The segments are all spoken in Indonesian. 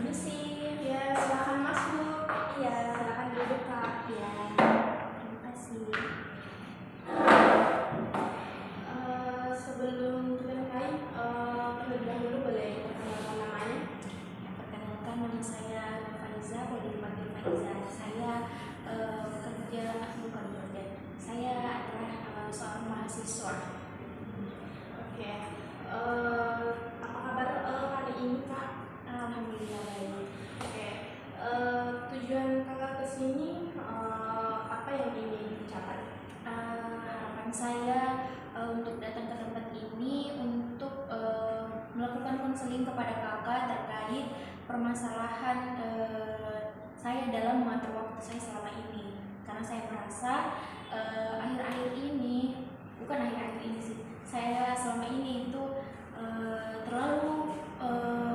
permisi. Ya, silakan masuk. Iya, silakan duduk Kak. Ya, terima kasih. Sebelum kita mulai, terlebih dahulu boleh perkenalkan namanya? Perkenalkan, nama saya Faiza, boleh dipanggil Faiza. Saya Saya adalah seorang mahasiswa. Oke. Apa kabar hari ini, Kak? Alhamdulillah baik. Oke. Tujuan kakak kesini apa yang ingin dicapai? Harapan saya untuk datang ke tempat ini untuk melakukan konseling kepada kakak terkait permasalahan saya dalam mengatur waktu saya selama ini, karena saya merasa akhir-akhir ini, bukan akhir-akhir ini sih, saya selama ini itu terlalu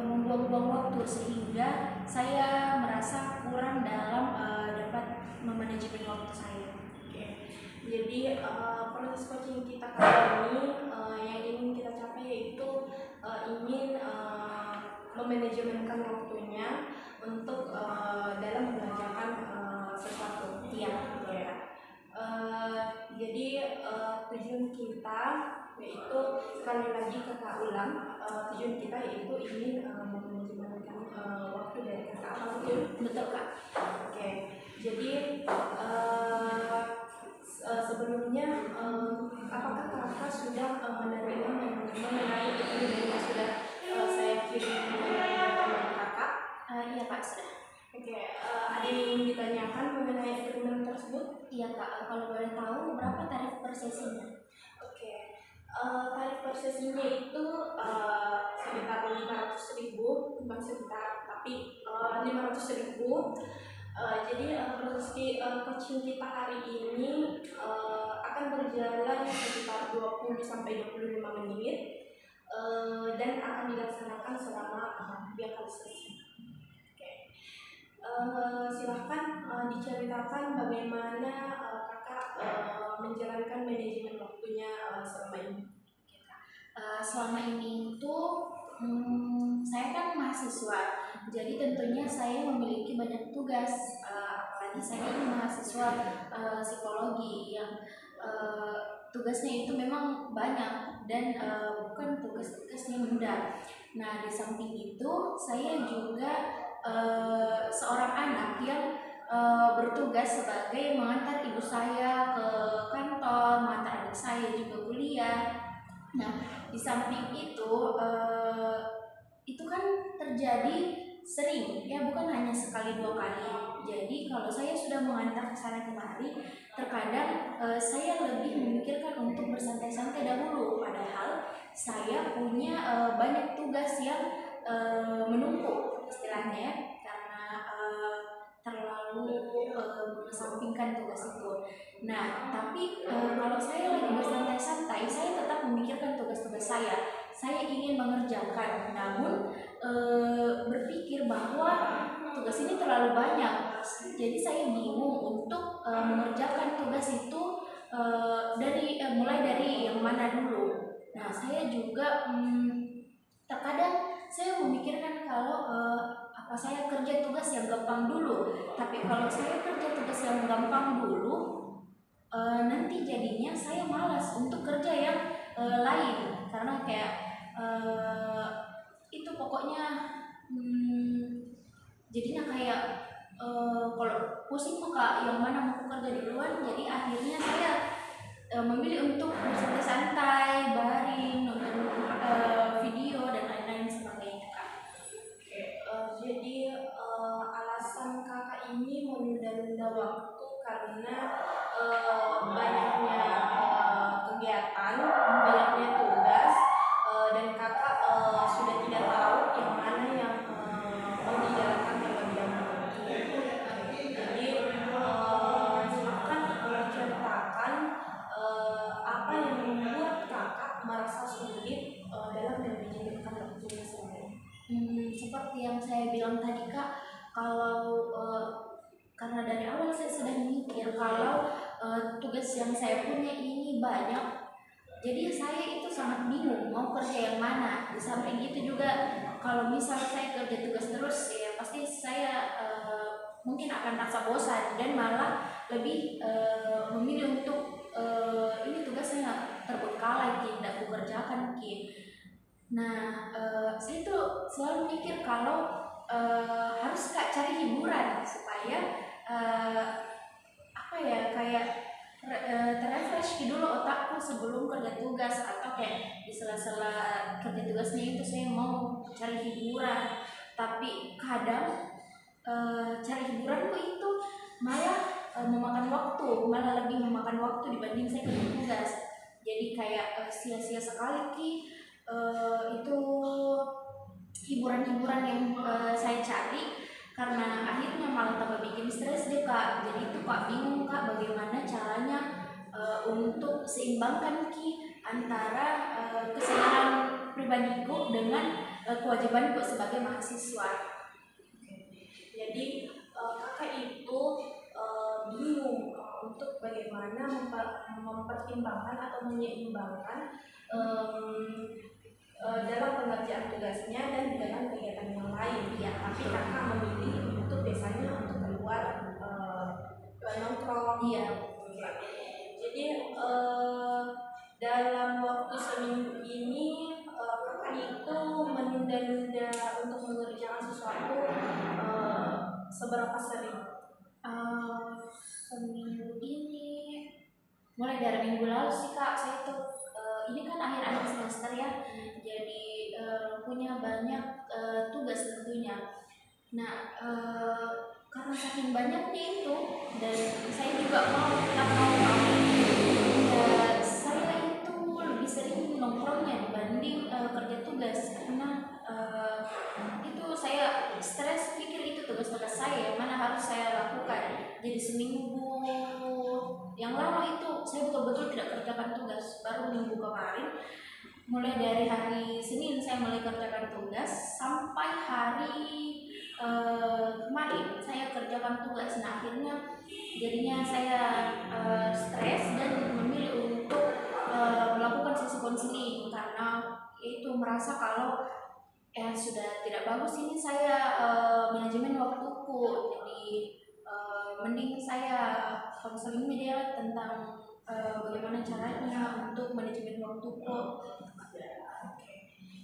membuang-buang waktu sehingga saya merasa kurang dalam dapat memanajemen waktu saya. Oke. Jadi proses coaching kita kali ini yang ingin kita capai yaitu ingin memanajemenkan waktunya untuk dalam mengerjakan sesuatu. Iya. Ya. Jadi tujuan kita yaitu, sekali lagi kakak ulang, tujuan kita yaitu ingin memanajemenkan waktu dari kakak. Apa betul Kak? Oke. Jadi sebelumnya apakah kakak sudah menerima mengenai email yang sudah saya kirim kepada kakak? Iya Kak, sudah. Oke. Ada yang ditanyakan mengenai email tersebut? Iya Kak, kalau boleh tahu berapa tarif per sesinya? Oke. Tarif per sesinya itu sekitar 500.000, bukan sekitar, tapi 500.000. Jadi proses coaching kita hari ini akan berjalan sekitar 20-25 menit dan akan dilaksanakan selama 3 kali sesi. Oke. Silahkan diceritakan bagaimana kakak menjalankan manajemen waktunya selama ini. Selama ini itu saya kan mahasiswa, jadi tentunya saya memiliki banyak tugas, apalagi saya ini mahasiswa psikologi yang tugasnya itu memang banyak dan bukan tugas-tugas yang mudah. Nah, di samping itu saya juga seorang anak yang bertugas sebagai mengantar ibu saya ke kantor, mengantar adik saya juga kuliah. Nah, di samping itu kan terjadi sering, ya bukan hanya sekali dua kali. Jadi kalau saya sudah mengantar ke sana kemari, terkadang saya lebih memikirkan untuk bersantai-santai dahulu, padahal saya punya banyak tugas yang menumpuk istilahnya, karena terlalu mengesampingkan tugas itu. Nah, tapi kalau saya lagi bersantai-santai, saya tetap memikirkan tugas-tugas saya. Saya ingin mengerjakan, namun berpikir bahwa tugas ini terlalu banyak. Jadi saya bingung untuk mengerjakan tugas itu mulai dari yang mana dulu. Nah, saya juga terkadang saya memikirkan kalau apa saya kerja tugas yang gampang dulu. Tapi kalau saya kerja tugas yang gampang dulu, nanti jadinya saya malas untuk kerja yang lain, karena kayak itu pokoknya jadinya kayak kalau pusing maka yang mana mau kerja duluan. Jadi akhirnya saya memilih untuk bersantai-santai, baring, nonton video dan lain-lain sebagainya Kak. Oke. Jadi alasan kakak ini menunda-nunda waktu karena banyaknya kegiatan, banyaknya tugas, dan kakak sudah tidak tahu yang mana yang mau dijalankan terlebih dahulu. Jadi silakan ceritakan apa yang membuat kakak merasa sulit dalam manajemenkan waktunya sendiri. Seperti yang saya bilang tadi Kak, kalau karena dari awal saya sudah mikir kalau tugas yang saya punya ini banyak, jadi saya itu sangat bingung mau kerja yang mana. Di samping itu juga kalau misal saya kerja tugas terus ya pasti saya mungkin akan rasa bosan dan malah lebih memilih untuk ini tugasnya terbengkalai tidak kukerjakan ki. Nah saya tuh selalu mikir kalau harus Kak cari hiburan supaya eh, apa ya kayak terrefresh dulu otakku sebelum kerja tugas, atau kayak di sela-sela kerja tugasnya itu saya mau cari hiburan. Tapi kadang cari hiburanku itu malah memakan waktu, malah lebih memakan waktu dibanding saya kerja tugas. Jadi kayak sia-sia sekali ki itu hiburan-hiburan yang saya cari, karena akhirnya malah tambah bikin stres deh Kak. Jadi itu Kak bingung Kak bagaimana caranya untuk seimbangkan ki antara kesenangan pribadiku dengan kewajibanku sebagai mahasiswa. Jadi kakak itu bingung untuk bagaimana mempertimbangkan atau menyeimbangkan dalam pengerjaan tugasnya dan dalam kegiatan yang lain. Ya, tapi kakak memilih untuk biasanya untuk keluar nongkrong. Iya. Jadi dalam waktu seminggu ini kakak itu menunda-nunda untuk mengerjakan sesuatu seberapa sering? Seminggu ini mulai dari minggu lalu sih Kak, saya tuh ini kan akhir-akhir semester ya, jadi punya banyak tugas tentunya. Nah karena saking banyaknya itu dan saya juga tak mau saya itu lebih sering nongkrongnya dibanding kerja tugas, karena itu saya stres pikir itu tugas-tugas saya yang mana harus saya lakukan. Jadi seminggu yang lalu itu saya betul-betul tidak kerjakan tugas, baru minggu kemarin mulai dari hari Senin saya mulai kerjakan tugas sampai hari kemarin saya kerjakan tugas. Nah akhirnya jadinya saya stres dan memilih untuk melakukan sesi konseling, karena itu merasa kalau sudah tidak bagus ini saya manajemen waktuku. Jadi mending saya konseling media tentang bagaimana caranya untuk manajemen waktuku.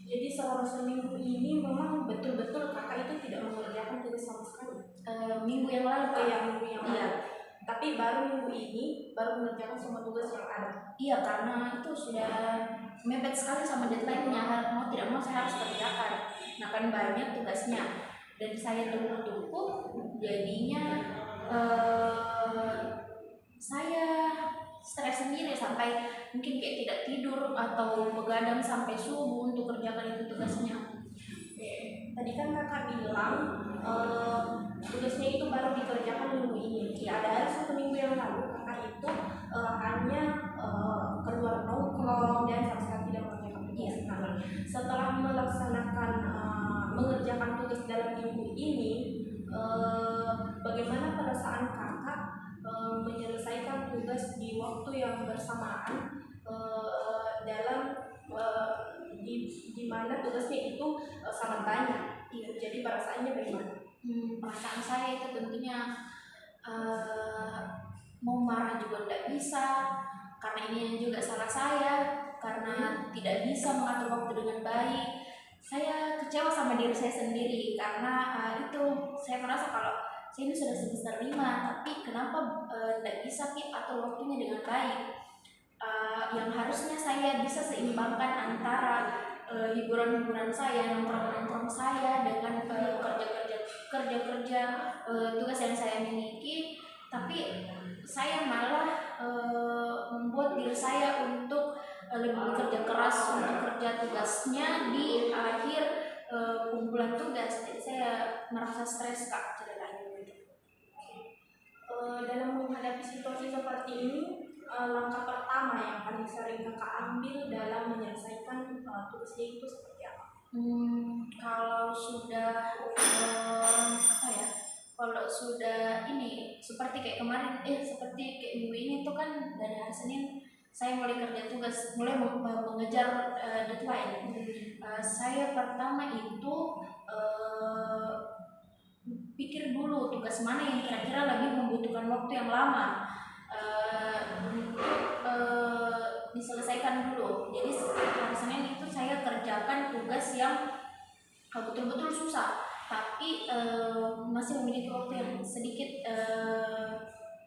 Jadi selama seminggu ini memang betul-betul kakak itu tidak mengerjakan tugas sama sekali. Minggu yang lalu minggu yang lalu. Tapi baru minggu ini baru mengerjakan semua tugas yang ada. Iya, karena itu sudah mepet sekali sama deadline-nya, mau tidak mau saya harus kerjakan. Nah kan banyak tugasnya dan saya tumpuk-tumpuk, jadinya saya stres sendiri sampai mungkin kayak tidak tidur atau begadang sampai subuh untuk kerjakan itu tugasnya. Tadi kan kakak bilang tugasnya itu baru dikerjakan minggu ini. Ya, ada satu minggu yang lalu kakak itu hanya keluar nongkrong dan sama sekali tidak mengerjakan tugas. Nah, setelah melaksanakan mengerjakan tugas dalam minggu ini, bagaimana perasaan kakak menyelesaikan tugas di waktu yang bersamaan dalam di mana tugasnya itu sangat banyak. Jadi perasaannya bagaimana? Perasaan saya itu tentunya mau marah juga tidak bisa, karena ini juga salah saya, karena tidak bisa mengatur waktu dengan baik. Saya kecewa sama diri saya sendiri karena itu saya merasa kalau saya ini sudah semester 5, tapi kenapa tidak bisa atur waktunya dengan baik. Yang harusnya saya bisa seimbangkan antara hiburan-hiburan saya, nongkrong-nongkrong saya dengan kerja-kerja tugas yang saya miliki, tapi saya malah membuat diri saya untuk lebih bekerja keras untuk kerja tugasnya di akhir kumpulan tugas. Jadi saya merasa stres Kak ceritanya gitu. Dalam menghadapi situasi seperti ini, langkah pertama yang paling sering kakak ambil dalam menyelesaikan tugasnya itu seperti apa? Kalau sudah kalau sudah ini seperti kayak kemarin seperti kayak minggu ini tuh kan dari hari Senin saya mulai kerja tugas, mulai mengejar deadline. Saya pertama itu pikir dulu tugas mana yang kira-kira lebih membutuhkan waktu yang lama untuk diselesaikan dulu. Jadi hari Senin itu saya kerjakan tugas yang betul-betul susah, tapi masih memiliki waktu yang sedikit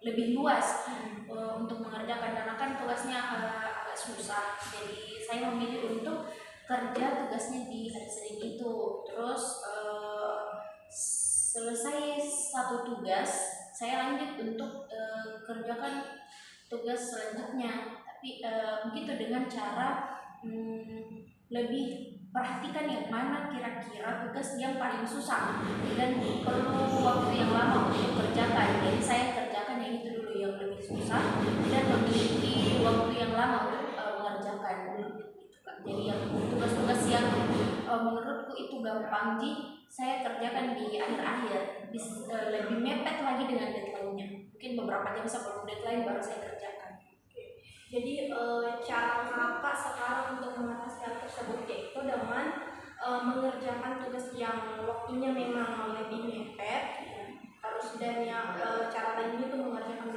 lebih luas untuk mengerjakan, karena kan tugasnya agak susah. Jadi saya memilih untuk kerja tugasnya di hari Senin itu. Terus selesai satu tugas, saya lanjut untuk kerjakan tugas selanjutnya. Tapi begitu dengan cara lebih perhatikan yang mana kira-kira tugas yang paling susah dan perlu waktu yang lama untuk kerjakan. Jadi saya kerjakan yang itu dulu yang lebih susah dan memiliki waktu yang lama untuk mengerjakan. Jadi yang tugas-tugas yang menurutku itu gampang saya kerjakan di akhir-akhir, lebih mepet lagi dengan deadline-nya. Mungkin beberapa jam sebelum deadline baru saya kerjakan. Jadi cara kakak sekarang untuk mengatasi hal tersebut yaitu dengan mengerjakan tugas yang waktunya memang lebih mepet, terus dan yang cara lainnya itu mengerjakan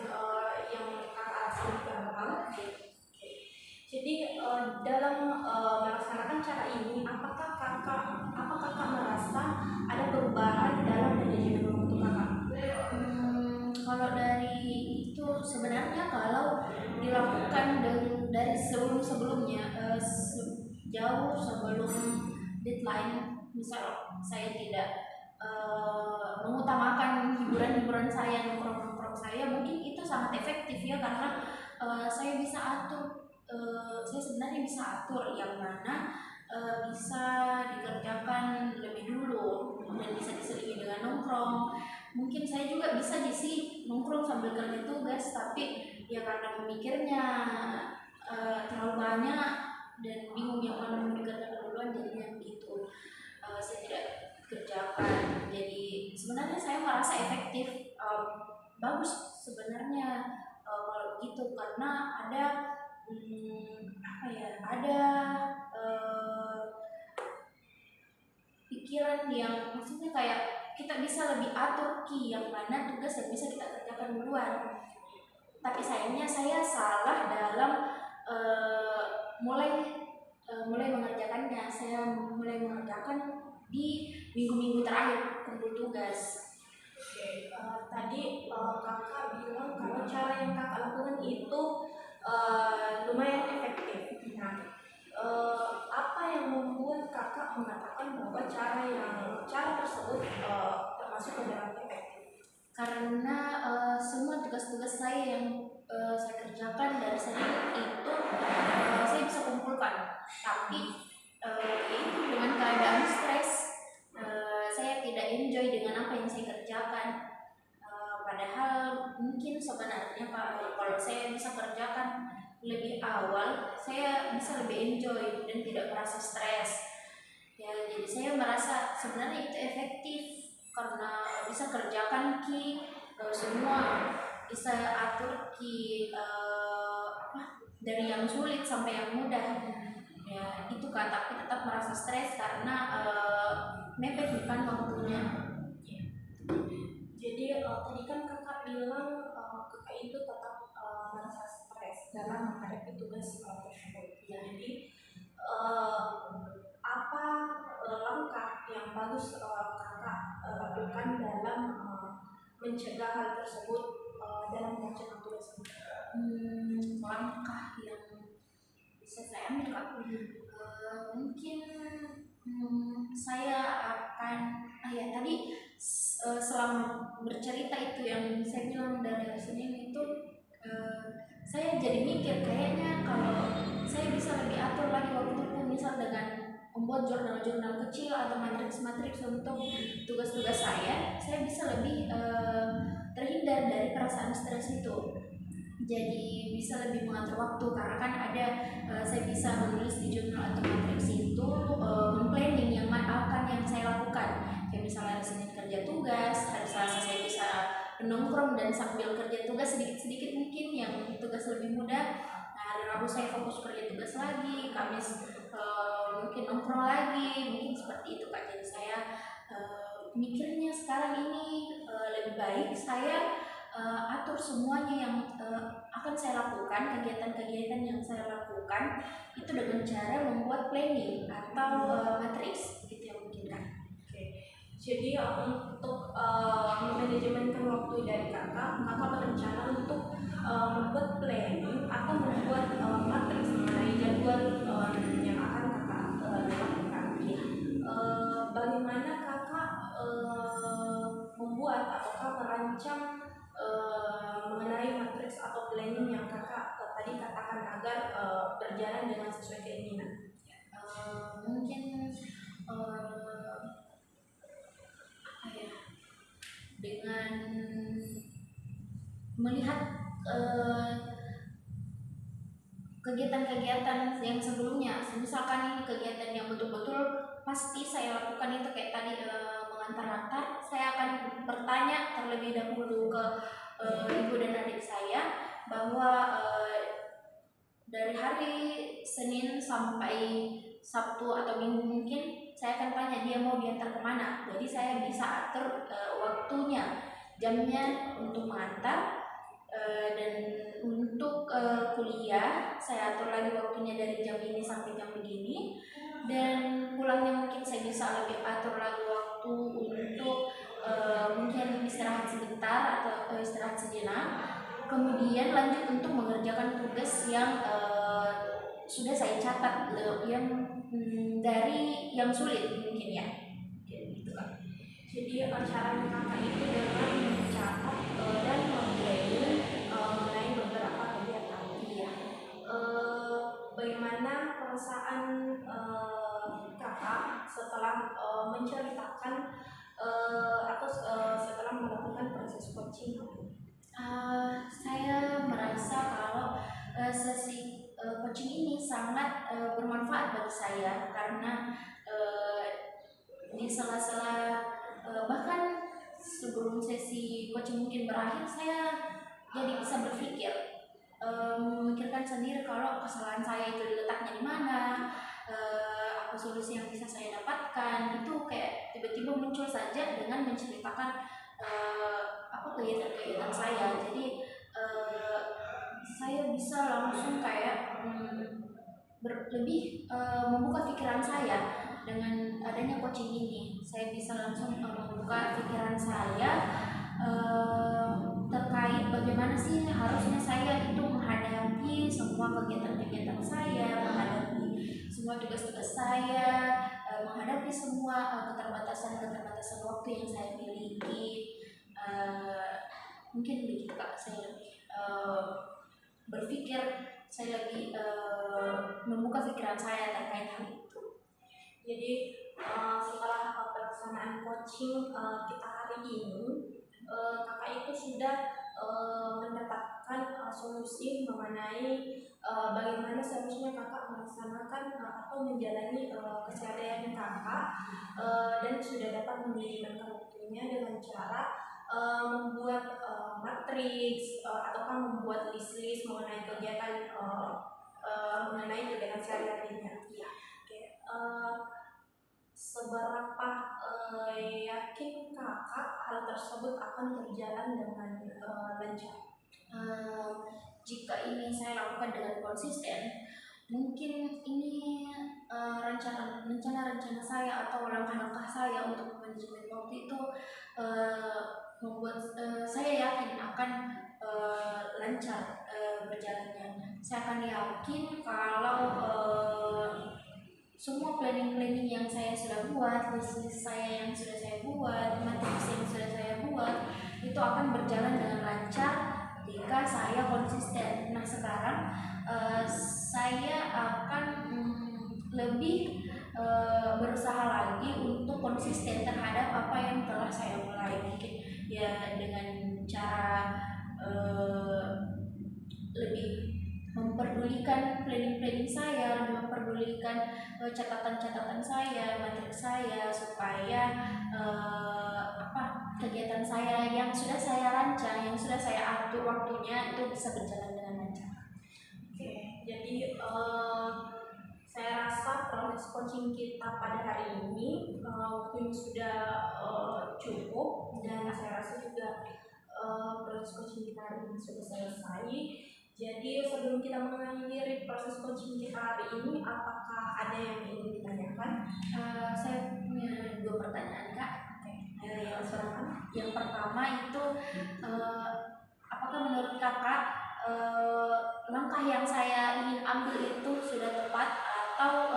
yang kakak rasa lebih gampang. Jadi dalam melaksanakan cara ini, apakah kakak merasa ada perubahan dalam manajemen waktu kakak? Kalau dari itu sebenarnya kalau dilakukan dari sebelumnya jauh sebelum deadline, misal saya tidak mengutamakan hiburan saya, nongkrong saya, mungkin itu sangat efektif ya, karena saya bisa atur, saya sebenarnya bisa atur yang mana bisa dikerjakan lebih dulu dan bisa diselingi dengan nongkrong. Mungkin saya juga bisa sih nongkrong sambil kerja tugas, tapi ya karena memikirnya terlalu banyak dan bingung yang mana mau dikerjakan duluan, jadinya begitu saya tidak kerjakan. Jadi sebenarnya saya merasa efektif, bagus sebenarnya kalau begitu, karena ada ada pikiran yang maksudnya kayak kita bisa lebih atur yang mana tugas yang bisa kita kerjakan duluan. Tapi sayangnya saya salah dalam mulai mengerjakannya. Saya mulai mengerjakan di minggu-minggu terakhir kumpul tugas. Tadi kakak bilang kalau cara yang kakak lakukan itu lumayan efektif. Nah, apa yang membuat kakak mengatakan bahwa cara tersebut termasuk ke dalam efektif? Karena semua tugas-tugas saya yang saya kerjakan dari Senin itu saya bisa kumpulkan, tapi itu dengan keadaan stres, saya tidak enjoy dengan apa yang saya kerjakan. Padahal mungkin sebenarnya kalau saya bisa kerjakan lebih awal, saya bisa lebih enjoy dan tidak merasa stres. Ya, jadi saya merasa sebenarnya itu efektif karena bisa kerjakan semua, bisa atur dari yang sulit sampai yang mudah. Ya itu kan, tapi tetap merasa stres karena mepet bukan waktunya. Jadi tadi kan kakak bilang kakak itu tetap merasa stres dalam menghadapi tugas tersebut. Jadi apa langkah yang bagus kakak lakukan dalam mencegah hal tersebut dalam mengerjakan tugas tersebut? Langkah yang bisa saya ambil Kak, mungkin saya akan tadi selama bercerita itu yang saya bilang dari Senin itu, saya jadi mikir kayaknya kalau saya bisa lebih atur lagi waktuku, misal dengan membuat jurnal-jurnal kecil atau matriks-matriks untuk tugas-tugas saya bisa lebih terhindar dari perasaan stres itu. Jadi bisa lebih mengatur waktu, karena kan ada saya bisa menulis di jurnal atau matriks itu planning yang saya lakukan. Kayak misalnya hari Senin kerja tugas, hari Selasa saya bisa nongkrong dan sambil kerja tugas sedikit-sedikit mungkin yang tugas lebih mudah. Nah, hari Rabu saya fokus kerja tugas lagi, Kamis mungkin nongkrong lagi, mungkin seperti itu Kak. Jadi saya mikirnya sekarang ini lebih baik saya atur semuanya yang akan saya lakukan, kegiatan-kegiatan yang saya lakukan itu dengan cara membuat planning atau matriks gitu yang mungkin Kak. Oke. Jadi untuk manajemenkan waktu dari kakak berencana untuk membuat planning atau membuat matriks mengenai jadwal yang akan kakak lakukan. Bagaimana kakak membuat ataukah merancang mengenai matriks atau planning yang kakak tadi katakan agar berjalan dengan sesuai keinginan? Mungkin dengan melihat kegiatan-kegiatan yang sebelumnya, misalkan ini kegiatan yang betul-betul pasti saya lakukan itu kayak tadi mengantar-antar, saya akan bertanya terlebih dahulu ke ibu dan adik saya bahwa dari hari Senin sampai Sabtu atau Minggu mungkin saya akan tanya dia mau diantar kemana, jadi saya bisa atur waktunya, jamnya untuk mengantar. Dan untuk kuliah saya atur lagi waktunya dari jam ini sampai jam begini, dan pulangnya mungkin saya bisa lebih atur lagi waktu untuk mungkin istirahat sebentar atau istirahat sejenak, kemudian lanjut untuk mengerjakan tugas yang sudah saya catat yang dari yang sulit mungkin ya gitu kan. Jadi caranya kakak itu dengan mencatat dan memilih mengenai beberapa kegiatan. Iya. Bagaimana perasaan kakak setelah menceritakan atau setelah melakukan proses coaching? Saya merasa kalau sesi coaching ini sangat bermanfaat bagi saya, karena di sela-sela bahkan sebelum sesi coaching mungkin berakhir, saya jadi bisa berpikir, memikirkan sendiri kalau kesalahan saya itu letaknya di mana, apa solusi yang bisa saya dapatkan. Itu kayak tiba-tiba muncul saja dengan menceritakan apa kegiatan-kegiatan saya. Jadi saya bisa langsung kayak lebih membuka pikiran saya. Dengan adanya coaching ini, saya bisa langsung membuka pikiran saya terkait bagaimana sih harusnya saya itu menghadapi semua kegiatan-kegiatan saya, menghadapi semua tugas-tugas saya, menghadapi semua keterbatasan-keterbatasan waktu yang saya miliki. Mungkin begitu Kak, saya lebih berpikir, saya lebih membuka pikiran saya terkait hal itu. Jadi setelah pelaksanaan coaching kita hari ini, kakak itu sudah mendapatkan solusi mengenai bagaimana seharusnya kakak melaksanakan atau menjalani keseharian kakak, dan sudah dapat memanajemen waktunya dengan cara membuat matriks ataukah membuat list-list mengenai kegiatan sehari-harinya. Seberapa yakin kakak hal tersebut akan berjalan dengan lancar? Jika ini saya lakukan dengan konsisten, mungkin ini rencana-rencana saya atau langkah-langkah saya untuk manajemen waktu itu membuat saya yakin akan lancar berjalannya. Saya akan yakin kalau semua planning yang saya sudah buat, list saya yang sudah saya buat, matriks yang sudah saya buat, itu akan berjalan dengan lancar jika saya konsisten. Nah sekarang saya akan lebih berusaha lagi untuk konsisten terhadap apa yang telah saya mulai, mungkin ya dengan cara lebih memperdulikan planning saya, lebih memperdulikan catatan-catatan saya, matriks saya, supaya kegiatan saya yang sudah saya rancang, yang sudah saya atur waktunya itu bisa berjalan dengan lancar. Oke, eh, saya rasa proses coaching kita pada hari ini waktunya sudah cukup, dan saya rasa juga proses coaching kita hari ini sudah selesai. Jadi sebelum kita mengakhiri proses coaching kita hari ini, apakah ada yang ingin ditanyakan? Saya punya 2 pertanyaan, Kak. Ayo yang silakan. Yang pertama itu apakah menurut Kakak langkah yang saya ingin ambil itu sudah tepat atau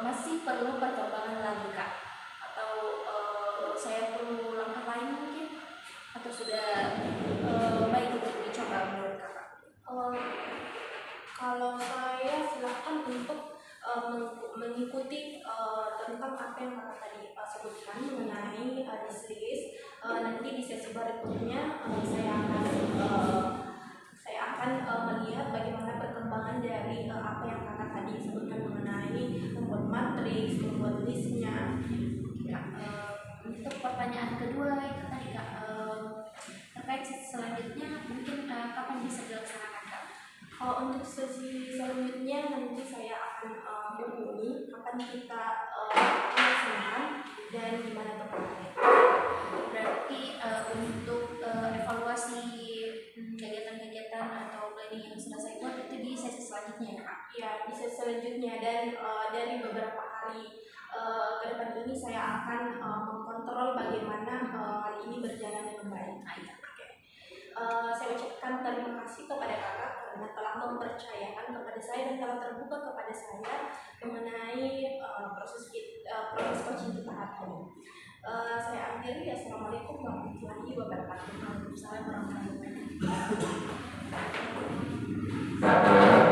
masih perlu perkembangan lagi, Kak? Atau saya perlu langkah lain mungkin? Atau sudah baik untuk dicoba menurut Kakak? Kalau saya silakan untuk mengikuti tentang apa yang kakak tadi sebutkan mengenai disease. Nanti di sesi berikutnya saya akan melihat bagaimana perkembangan dari apa yang kakak tadi sebutkan mengenai membuat matriks, membuat listnya. Untuk pertanyaan kedua itu tadi, Kak, terkait sesi selanjutnya mungkin kapan bisa dilaksanakan, Kak? Untuk sesi selanjutnya nanti saya akan hubungi kapan kita melaksanakan dan gimana tepatnya. Berarti untuk evaluasi kegiatan-kegiatan atau planning yang sudah saya buat itu di sesi selanjutnya, ya, Kak? Ya, di sesi selanjutnya, dan dari beberapa hari ke depan ini saya akan mengkontrol bagaimana hal ini berjalan dengan baik. Saya ucapkan terima kasih kepada kakak karena telah mempercayakan kepada saya dan telah terbuka kepada saya mengenai proses coaching kita hari ini. Saya akhiri. Assalamualaikum warahmatullahi wabarakatuh. Waalaikumsalam warahmatullahi wabarakatuh.